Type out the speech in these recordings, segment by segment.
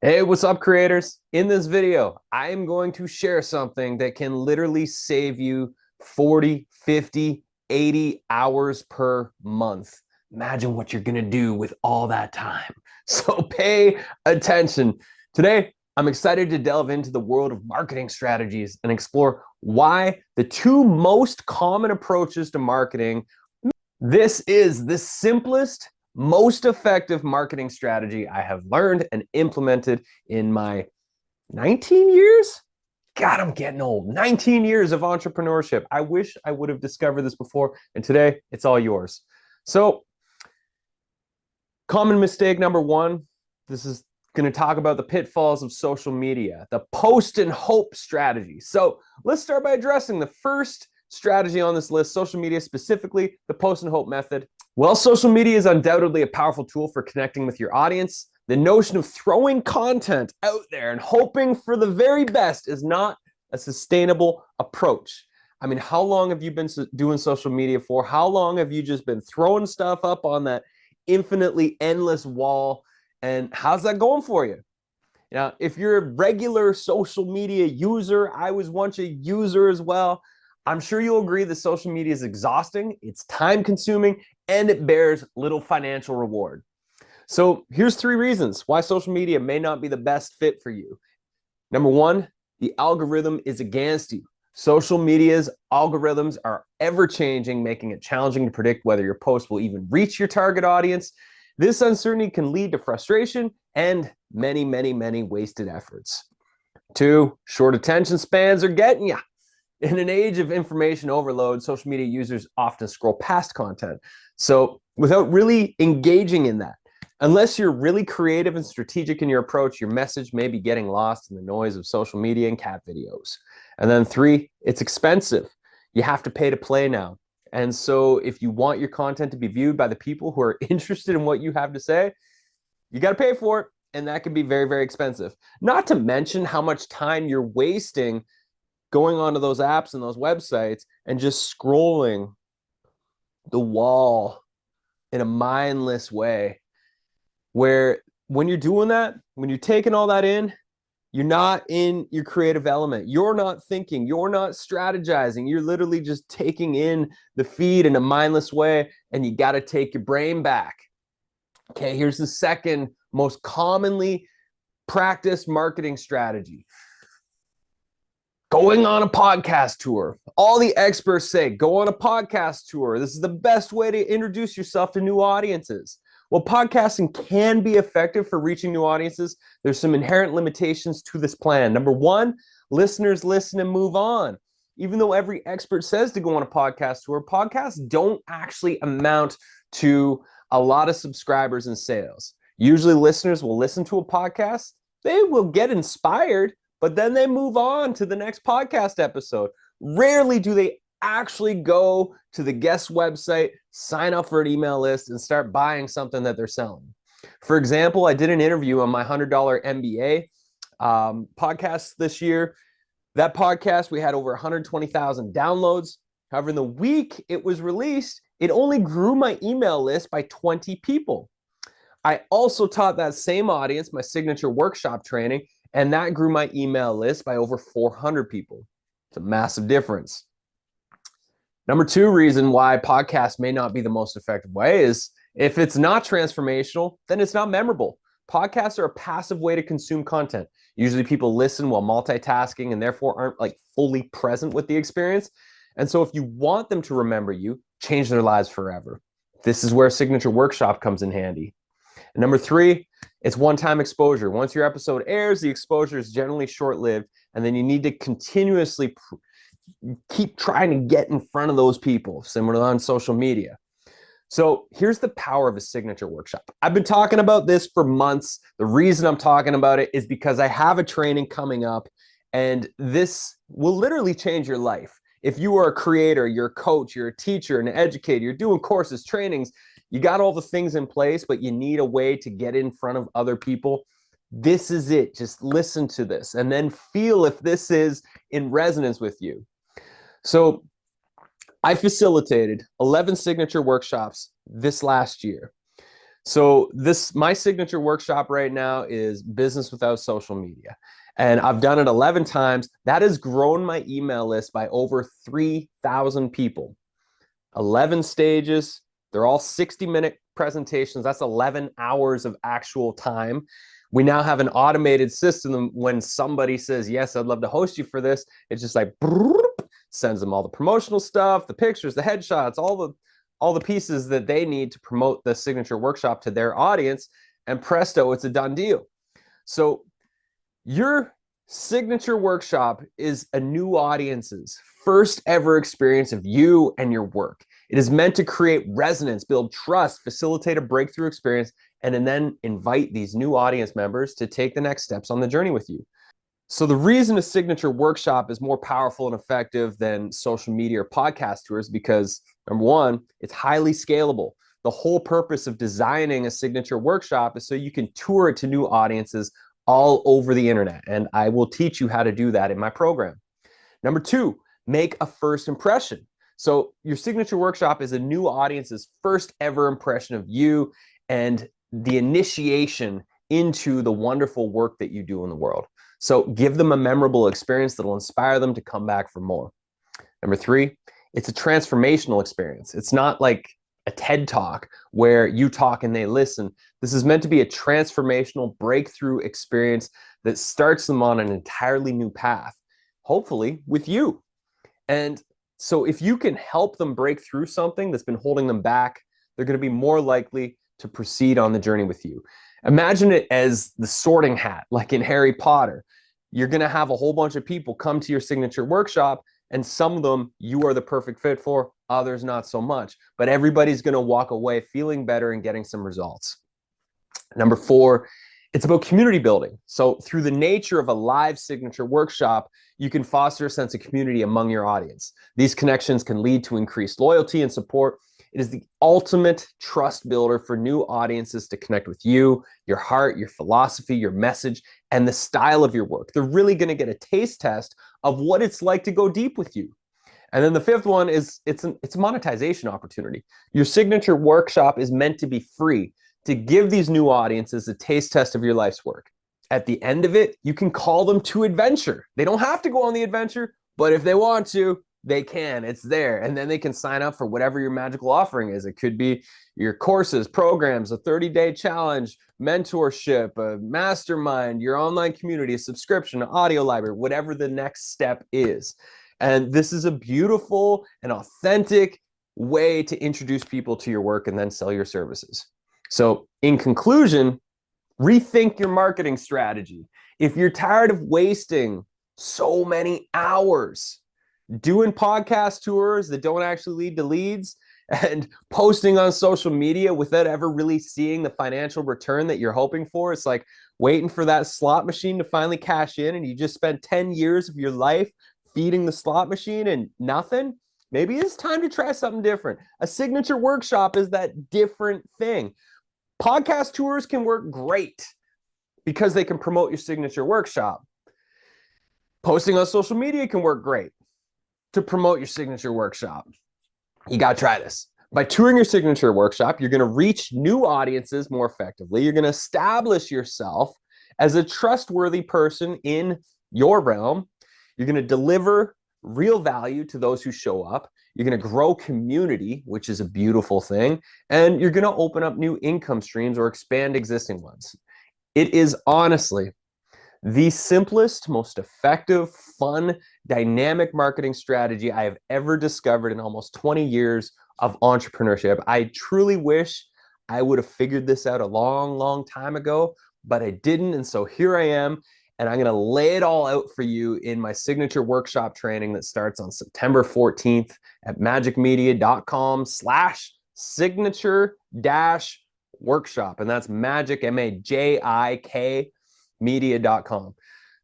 Hey, what's up, creators? In this video, I am going to share something that can literally save you 40, 50, 80 hours per month. Imagine what you're going to do with all that time. So pay attention. Today, I'm excited to delve into the world of marketing strategies and explore why the two most common approaches to marketing. This is the simplest, most effective marketing strategy I have learned and implemented in my 19 years. God, I'm getting old. 19 years of entrepreneurship. I wish I would have discovered this before, and today it's all yours. So, common mistake number one, this is going to talk about the pitfalls of social media, the post and hope strategy. So, let's start by addressing the first strategy on this list, social media, specifically the post and hope method. Well, social media is undoubtedly a powerful tool for connecting with your audience. The notion of throwing content out there and hoping for the very best is not a sustainable approach. I mean, how long have you been doing social media for? How long have you just been throwing stuff up on that infinitely endless wall? And how's that going for you? Now, if you're a regular social media user, I was once a user as well. I'm sure you'll agree that social media is exhausting, it's time consuming, and it bears little financial reward. So here's 3 reasons why social media may not be the best fit for you. Number 1, the algorithm is against you. Social media's algorithms are ever changing, making it challenging to predict whether your post will even reach your target audience. This uncertainty can lead to frustration and many wasted efforts. 2, short attention spans are getting you. In an age of information overload, social media users often scroll past content. So without really engaging in that, unless you're really creative and strategic in your approach, your message may be getting lost in the noise of social media and cat videos. And then 3, it's expensive. You have to pay to play now. And so if you want your content to be viewed by the people who are interested in what you have to say, you got to pay for it. And that can be very expensive. Not to mention how much time you're wasting going onto those apps and those websites and just scrolling the wall in a mindless way, where when you're doing that, when you're taking all that in, you're not in your creative element. You're not thinking, you're not strategizing. You're literally just taking in the feed in a mindless way, and you got to take your brain back. Okay, here's the second most commonly practiced marketing strategy: going on a podcast tour. All the experts say, go on a podcast tour. This is the best way to introduce yourself to new audiences. Well, podcasting can be effective for reaching new audiences. There's some inherent limitations to this plan. Number 1, listeners listen and move on. Even though every expert says to go on a podcast tour, podcasts don't actually amount to a lot of subscribers and sales. Usually listeners will listen to a podcast, they will get inspired, but then they move on to the next podcast episode. Rarely do they actually go to the guest website, sign up for an email list, and start buying something that they're selling. For example, I did an interview on my $100 MBA podcast this year. That podcast, we had over 120,000 downloads. However, in the week it was released, it only grew my email list by 20 people. I also taught that same audience my signature workshop training, and that grew my email list by over 400 people. It's a massive difference. Number 2 reason why podcasts may not be the most effective way is if it's not transformational, then it's not memorable. Podcasts are a passive way to consume content. Usually people listen while multitasking and therefore aren't like fully present with the experience. And so if you want them to remember you, change their lives forever. This is where signature workshop comes in handy. And number 3, it's one-time exposure. Once your episode airs, the exposure is generally short-lived, and then you need to continuously keep trying to get in front of those people, similar on social media. So here's the power of a signature workshop. I've been talking about this for months. The reason I'm talking about it is because I have a training coming up, and this will literally change your life. If you are a creator, you're a coach, you're a teacher, an educator, you're doing courses, trainings, you got all the things in place, but you need a way to get in front of other people. This is it. Just listen to this and then feel if this is in resonance with you. So I facilitated 11 signature workshops this last year. So my signature workshop right now is business without social media. And I've done it 11 times. That has grown my email list by over 3,000 people. 11 stages. They're all 60-minute presentations. That's 11 hours of actual time. We now have an automated system. When somebody says, yes, I'd love to host you for this, it's just like, sends them all the promotional stuff, the pictures, the headshots, all the pieces that they need to promote the signature workshop to their audience. And presto, it's a done deal. So your signature workshop is a new audience's first ever experience of you and your work. It is meant to create resonance, build trust, facilitate a breakthrough experience, and then invite these new audience members to take the next steps on the journey with you. So the reason a signature workshop is more powerful and effective than social media or podcast tours, because number one, it's highly scalable. The whole purpose of designing a signature workshop is so you can tour it to new audiences all over the internet. And I will teach you how to do that in my program. Number two, make a first impression. So your signature workshop is a new audience's first ever impression of you and the initiation into the wonderful work that you do in the world. So give them a memorable experience that will inspire them to come back for more. Number three, it's a transformational experience. It's not like a TED Talk where you talk and they listen. This is meant to be a transformational breakthrough experience that starts them on an entirely new path, hopefully with you. And so if you can help them break through something that's been holding them back, they're going to be more likely to proceed on the journey with you. Imagine it as the sorting hat, like in Harry Potter. You're going to have a whole bunch of people come to your signature workshop, and some of them you are the perfect fit for, others not so much. But everybody's going to walk away feeling better and getting some results. Number four, it's about community building. So through the nature of a live signature workshop, you can foster a sense of community among your audience. These connections can lead to increased loyalty and support. It is the ultimate trust builder for new audiences to connect with you, your heart, your philosophy, your message, and the style of your work. They're really going to get a taste test of what it's like to go deep with you. And then the fifth one is it's a monetization opportunity. Your signature workshop is meant to be free, to give these new audiences a taste test of your life's work. At the end of it, you can call them to adventure. They don't have to go on the adventure, but if they want to, they can. It's there. And then they can sign up for whatever your magical offering is. It could be your courses, programs, a 30-day challenge, mentorship, a mastermind, your online community, a subscription, an audio library, whatever the next step is. And this is a beautiful and authentic way to introduce people to your work and then sell your services. So in conclusion, rethink your marketing strategy. If you're tired of wasting so many hours doing podcast tours that don't actually lead to leads and posting on social media without ever really seeing the financial return that you're hoping for, it's like waiting for that slot machine to finally cash in, and you just spent 10 years of your life feeding the slot machine and nothing. Maybe it's time to try something different. A signature workshop is that different thing. Podcast tours can work great because they can promote your signature workshop. Posting on social media can work great to promote your signature workshop. You got to try this. By touring your signature workshop, you're going to reach new audiences more effectively. You're going to establish yourself as a trustworthy person in your realm. You're going to deliver real value to those who show up. You're going to grow community, which is a beautiful thing. And you're going to open up new income streams or expand existing ones. It is honestly the simplest, most effective, fun, dynamic marketing strategy I have ever discovered in almost 20 years of entrepreneurship. I truly wish I would have figured this out a long, long time ago, but I didn't. And so here I am. And I'm going to lay it all out for you in my signature workshop training that starts on September 14th at magicmedia.com/signature-workshop. And that's MAJIK, MAJIK, media.com.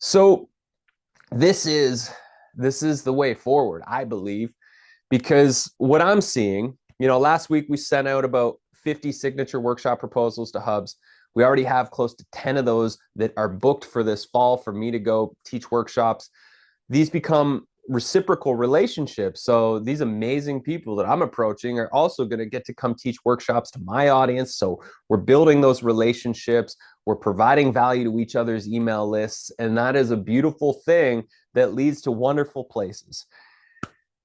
So this is the way forward, I believe, because what I'm seeing, last week we sent out about 50 signature workshop proposals to hubs. We already have close to 10 of those that are booked for this fall for me to go teach workshops. These become reciprocal relationships. So these amazing people that I'm approaching are also going to get to come teach workshops to my audience. So we're building those relationships. We're providing value to each other's email lists. And that is a beautiful thing that leads to wonderful places.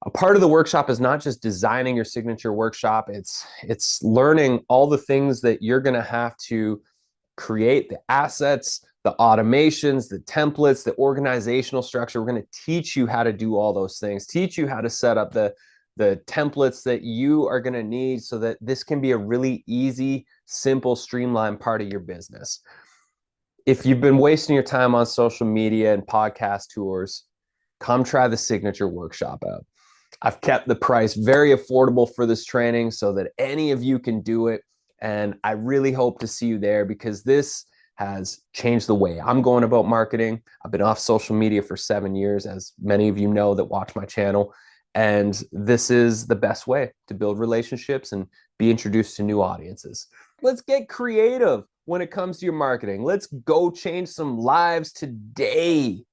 A part of the workshop is not just designing your signature workshop. It's learning all the things that you're going to have to create, the assets, the automations, the templates, the organizational structure. We're going to teach you how to do all those things, teach you how to set up the templates that you are going to need so that this can be a really easy, simple, streamlined part of your business. If you've been wasting your time on social media and podcast tours, come try the signature workshop out. I've kept the price very affordable for this training so that any of you can do it. And I really hope to see you there because this has changed the way I'm going about marketing. I've been off social media for 7 years, as many of you know that watch my channel. And this is the best way to build relationships and be introduced to new audiences. Let's get creative when it comes to your marketing. Let's go change some lives today.